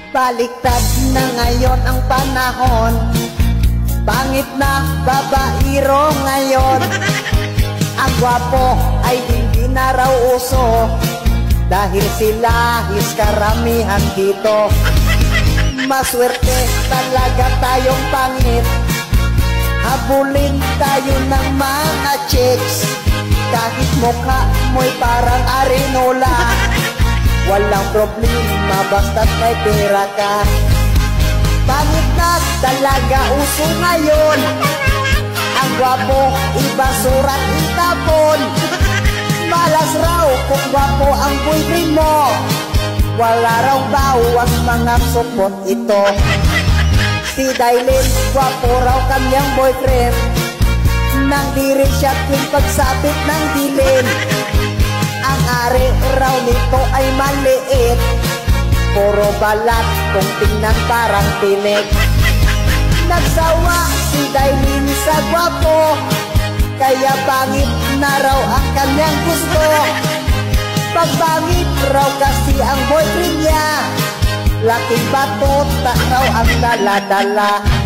Baliktad na ngayon ang panahon, pangit na babairo ngayon. Ang gwapo ay hindi na raw uso, dahil sila is karamihan dito. Maswerte talaga tayong pangit, habulin tayo ng mga chicks. Kahit mukha mo'y parang arinola, walang problema basta't may pera ka. Pangit na talaga uso ngayon, ang gwapo ibasura't itapon. Malas raw kung gwapo ang boyfriend mo, wala raw bawas mga support ito. Si Dailin, gwapo raw kanyang boyfriend, nang diri siya tuwing pagsapit ng dilim. Ang ari raw nito ay maliit, puro balat kung tingnan parang tinik. Nagsawa si Dailin sa gwapo, kaya pangit na raw ang kanyang gusto. Pagpangit raw kasi ang boyfriend niya, laking batot raw ang dala-dala.